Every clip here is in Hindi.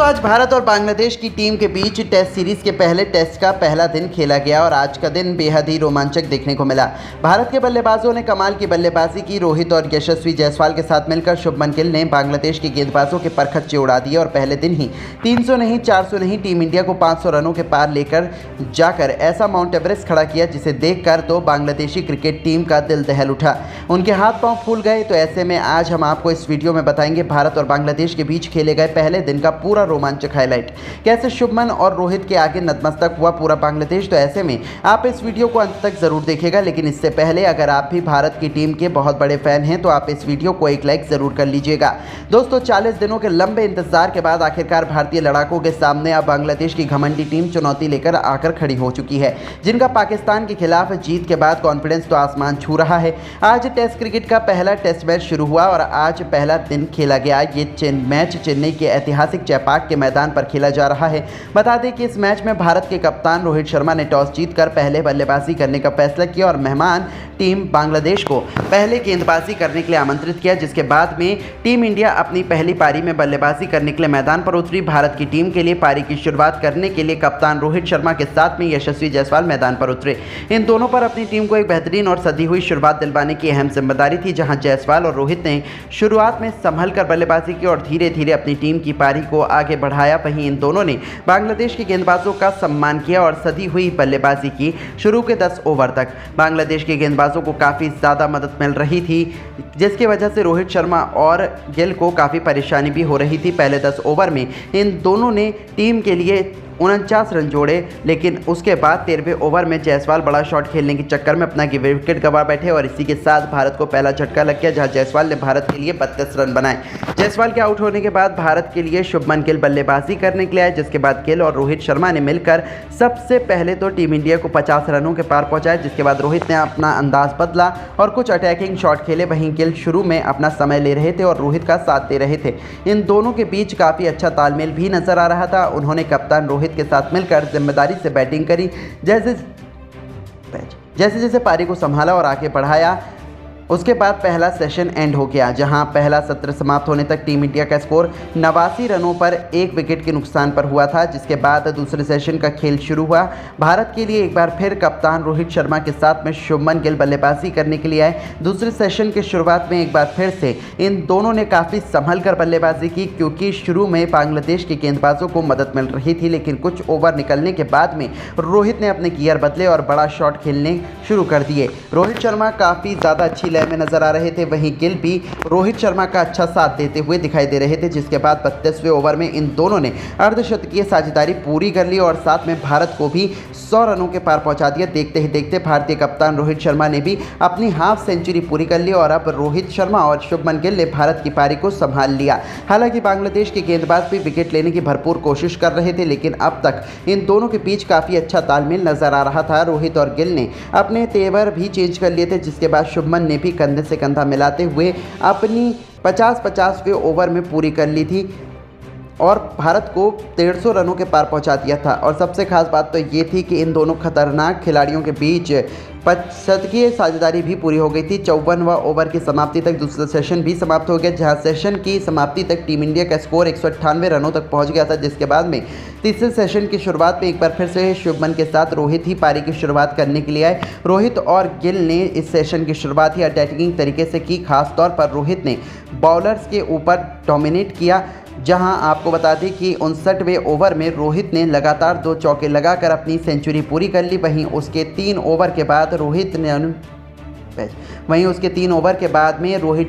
दोस्तों आज भारत और बांग्लादेश की टीम के बीच टेस्ट सीरीज के पहले टेस्ट का पहला दिन खेला गया और आज का दिन बेहद ही रोमांचक देखने को मिला। भारत के बल्लेबाजों ने कमाल की बल्लेबाजी की। रोहित और यशस्वी जायसवाल के साथ मिलकर शुभमन गिल ने बांग्लादेश के गेंदबाजों के परखच्चे उड़ा दिए और पहले दिन ही 300 नहीं 400 नहीं टीम इंडिया को 500 रनों के पार लेकर जाकर ऐसा माउंट एवरेस्ट खड़ा किया जिसे देखकर तो बांग्लादेशी क्रिकेट टीम का दिल दहल उठा, उनके हाथ पांव फूल गए। तो ऐसे में आज हम आपको इस वीडियो में बताएंगे भारत और बांग्लादेश के बीच खेले गए पहले दिन का पूरा रोमांचक हाईलाइट, कैसे शुभमन और रोहित के आगे नतमस्तक हुआ पूरा बांग्लादेश। तो ऐसे में आप इस वीडियो को अंत तक जरूर देखिएगा, लेकिन इससे पहले अगर आप भी भारत की टीम के बहुत बड़े फैन हैं तो आप इस वीडियो को एक लाइक जरूर कर लीजिएगा। दोस्तों 40 दिनों के लंबे इंतजार के बाद आखिरकार भारतीय लड़ाकों के सामने अब बांग्लादेश की घमंडी टीम चुनौती लेकर आकर खड़ी हो चुकी है, जिनका पाकिस्तान के खिलाफ जीत के बाद कॉन्फिडेंस तो आसमान छू रहा है। आज टेस्ट क्रिकेट का पहला टेस्ट मैच शुरू हुआ और आज पहला दिन खेला गया। ये मैच चेन्नई के ऐतिहासिक चेपाक के मैदान पर खेला जा रहा है। बता दें कि इस मैच में भारत के कप्तान रोहित शर्मा ने टॉस जीतकर पहले बल्लेबाजी करने का फैसला किया और मेहमान टीम बांग्लादेश को पहले गेंदबाजी करने के लिए आमंत्रित किया, जिसके बाद में टीम इंडिया अपनी पहली पारी में बल्लेबाजी करने के लिए मैदान पर उतरी। भारत की टीम के लिए पारी की शुरुआत करने के लिए कप्तान रोहित शर्मा के साथ में यशस्वी जायसवाल मैदान पर उतरे। इन दोनों पर अपनी टीम को एक बेहतरीन और सदी हुई शुरुआत दिलवाने की अहम जिम्मेदारी थी, जहां जायसवाल और रोहित ने शुरुआत में संभल कर बल्लेबाजी की और धीरे धीरे अपनी टीम की पारी को आगे बढ़ाया। वहीं इन दोनों ने बांग्लादेश के गेंदबाजों का सम्मान किया और सदी हुई बल्लेबाजी की। शुरू के 10 ओवर तक बांग्लादेश के गेंदबाजों को काफ़ी ज़्यादा मदद मिल रही थी, जिसकी वजह से रोहित शर्मा और गिल को काफ़ी परेशानी भी हो रही थी। पहले 10 ओवर में इन दोनों ने टीम के लिए 49 रन जोड़े, लेकिन उसके बाद 13वें ओवर में जायसवाल बड़ा शॉट खेलने के चक्कर में अपना विकेट गंवा बैठे और इसी के साथ भारत को पहला झटका लग गया, जहां जायसवाल ने भारत के लिए 32 रन बनाए। जायसवाल के आउट होने के बाद भारत के लिए शुभमन गिल बल्लेबाजी करने के लिए आए, जिसके बाद गिल और रोहित शर्मा ने मिलकर सबसे पहले तो टीम इंडिया को 50 रनों के पार पहुंचाया। जिसके बाद रोहित ने अपना अंदाज बदला और कुछ अटैकिंग शॉट खेले। वहीं गिल शुरू में अपना समय ले रहे थे और रोहित का साथ दे रहे थे। इन दोनों के बीच काफ़ी अच्छा तालमेल भी नजर आ रहा था। उन्होंने कप्तान रोहित के साथ मिलकर जिम्मेदारी से बैटिंग करी, जैसे जैसे पारी को संभाला और आगे बढ़ाया। उसके बाद पहला सेशन एंड हो गया, जहां पहला सत्र समाप्त होने तक टीम इंडिया का स्कोर 89 रनों पर 1 विकेट के नुकसान पर हुआ था। जिसके बाद दूसरे सेशन का खेल शुरू हुआ। भारत के लिए एक बार फिर कप्तान रोहित शर्मा के साथ में शुभमन गिल बल्लेबाजी करने के लिए आए। दूसरे सेशन की शुरुआत में एक बार फिर से इन दोनों ने काफ़ी संभल कर बल्लेबाजी की, क्योंकि शुरू में बांग्लादेश के गेंदबाजों को मदद मिल रही थी, लेकिन कुछ ओवर निकलने के बाद में रोहित ने अपने गियर बदले और बड़ा शॉट खेलने शुरू कर दिए। रोहित शर्मा काफ़ी ज़्यादा अच्छी लय में नजर आ रहे थे, वहीं गिल भी रोहित शर्मा का अच्छा साथ देते हुए दिखाई दे रहे थे। जिसके बाद 32वें ओवर में इन दोनों ने अर्धशतकीय साझेदारी पूरी कर ली और साथ में भारत को भी 100 रनों के पार पहुंचा दिया। देखते ही देखते भारतीय कप्तान रोहित शर्मा ने भी अपनी हाफ सेंचुरी पूरी कर ली और अब रोहित शर्मा और शुभमन गिल ने भारत की पारी को संभाल लिया। हालांकि बांग्लादेश के गेंदबाज भी विकेट लेने की भरपूर कोशिश कर रहे थे, लेकिन अब तक इन दोनों के बीच काफ़ी अच्छा तालमेल नजर आ रहा था। रोहित और गिल ने अपने तेवर भी चेंज कर लिए थे, जिसके बाद शुभमन ने भी कंधे से कंधा मिलाते हुए अपनी 50-50वें ओवर में पूरी कर ली थी और भारत को 150 रनों के पार पहुंचा दिया था। और सबसे खास बात तो ये थी कि इन दोनों खतरनाक खिलाड़ियों के बीच 50वीं साझेदारी भी पूरी हो गई थी। 54वां ओवर की समाप्ति तक दूसरा सेशन भी समाप्त हो गया, जहां सेशन की समाप्ति तक टीम इंडिया का स्कोर 198 रनों तक पहुंच गया था। जिसके बाद में तीसरे सेशन की शुरुआत में एक बार फिर से शुभमन के साथ रोहित ही पारी की शुरुआत करने के लिए आए। रोहित और गिल ने इस सेशन की शुरुआत ही अटैकिंग तरीके से की। खास तौर पर रोहित ने बॉलर्स के ऊपर डोमिनेट किया, जहां आपको बता दें कि 59वें ओवर में रोहित ने लगातार 2 चौके लगाकर अपनी सेंचुरी पूरी कर ली। वहीं उसके 3 ओवर के बाद रोहित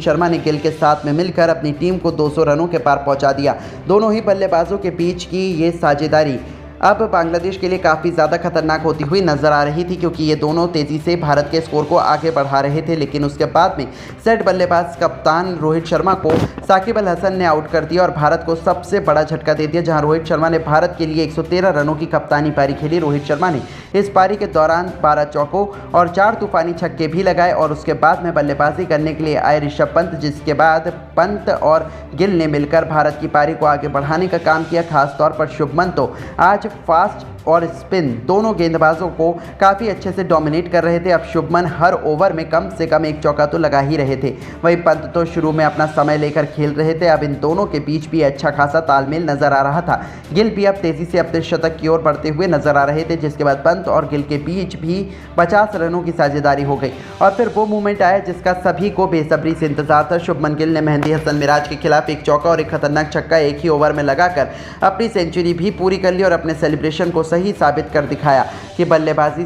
शर्मा ने गिल के साथ में मिलकर अपनी टीम को 200 रनों के पार पहुंचा दिया। दोनों ही बल्लेबाजों के बीच की ये साझेदारी अब बांग्लादेश के लिए काफ़ी ज़्यादा खतरनाक होती हुई नजर आ रही थी, क्योंकि ये दोनों तेज़ी से भारत के स्कोर को आगे बढ़ा रहे थे। लेकिन उसके बाद में सेट बल्लेबाज कप्तान रोहित शर्मा को साकिब अल हसन ने आउट कर दिया और भारत को सबसे बड़ा झटका दे दिया, जहां रोहित शर्मा ने भारत के लिए 113 रनों की कप्तानी पारी खेली। रोहित शर्मा ने इस पारी के दौरान 12 चौकों और 4 तूफानी छक्के भी लगाए और उसके बाद में बल्लेबाजी करने के लिए आए ऋषभ पंत, जिसके बाद पंत और गिल ने मिलकर भारत की पारी को आगे बढ़ाने का काम किया। खासतौर पर शुभमन तो आज फास्ट और स्पिन दोनों गेंदबाजों को काफ़ी अच्छे से डोमिनेट कर रहे थे। अब शुभमन हर ओवर में कम से कम एक चौका तो लगा ही रहे थे। वहीं पंत तो शुरू में अपना समय लेकर खेल रहे थे। अब इन दोनों के बीच भी अच्छा खासा तालमेल नजर आ रहा था। गिल भी अब तेजी से अपने शतक की ओर बढ़ते हुए नजर आ रहे थे, जिसके बाद पंत और गिल के बीच भी 50 रनों की साझेदारी हो गई और फिर वो मूवमेंट आया जिसका सभी को बेसब्री से इंतजार था। शुभमन गिल ने मेहंदी हसन मिराज के खिलाफ एक चौका और एक खतरनाक छक्का एक ही ओवर में लगाकर अपनी सेंचुरी भी पूरी कर ली और अपने सेलिब्रेशन को सही साबित कर दिखाया कि बल्लेबाजी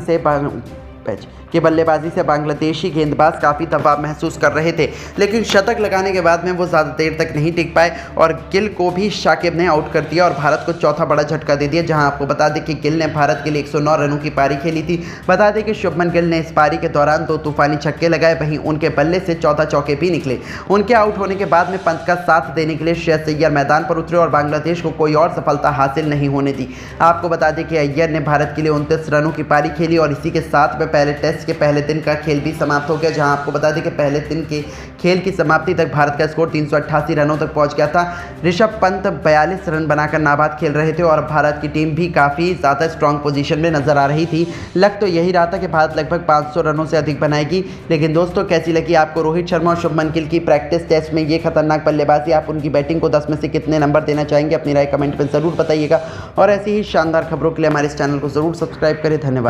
से बांग्लादेशी गेंदबाज काफ़ी दबाव महसूस कर रहे थे, लेकिन शतक लगाने के बाद में वो ज़्यादा देर तक नहीं टिक पाए और गिल को भी शाकिब ने आउट कर दिया और भारत को चौथा बड़ा झटका दे दिया। जहां आपको बता दें कि गिल ने भारत के लिए 109 रनों की पारी खेली थी। बता दें कि शुभमन गिल ने इस पारी के दौरान 2 तूफानी छक्के लगाए, वहीं उनके बल्ले से 14 चौके भी निकले। उनके आउट होने के बाद में पंत का साथ देने के लिए श्रेयस अय्यर मैदान पर उतरे और बांग्लादेश को कोई और सफलता हासिल नहीं होने दी। आपको बता दें कि अय्यर ने भारत के लिए 29 रनों की पारी खेली और इसी के साथ में पहले टेस्ट के पहले दिन का खेल भी समाप्त हो गया। जहां आपको बता दें कि पहले दिन के खेल की समाप्ति तक भारत का स्कोर 388 रनों तक पहुंच गया था। ऋषभ पंत 42 रन बनाकर नाबाद खेल रहे थे और भारत की टीम भी काफ़ी ज़्यादा स्ट्रांग पोजीशन में नजर आ रही थी। लग तो यही रहा था कि भारत लगभग 500 रनों से अधिक बनाएगी। लेकिन दोस्तों, कैसी लगी आपको रोहित शर्मा और शुभमन गिल की प्रैक्टिस टेस्ट में ये खतरनाक बल्लेबाजी? आप उनकी बैटिंग को 10 में से कितने नंबर देना चाहेंगे? अपनी राय कमेंट में ज़रूर बताइएगा और ऐसी ही शानदार खबरों के लिए हमारे इस चैनल को ज़रूर सब्सक्राइब करें। धन्यवाद।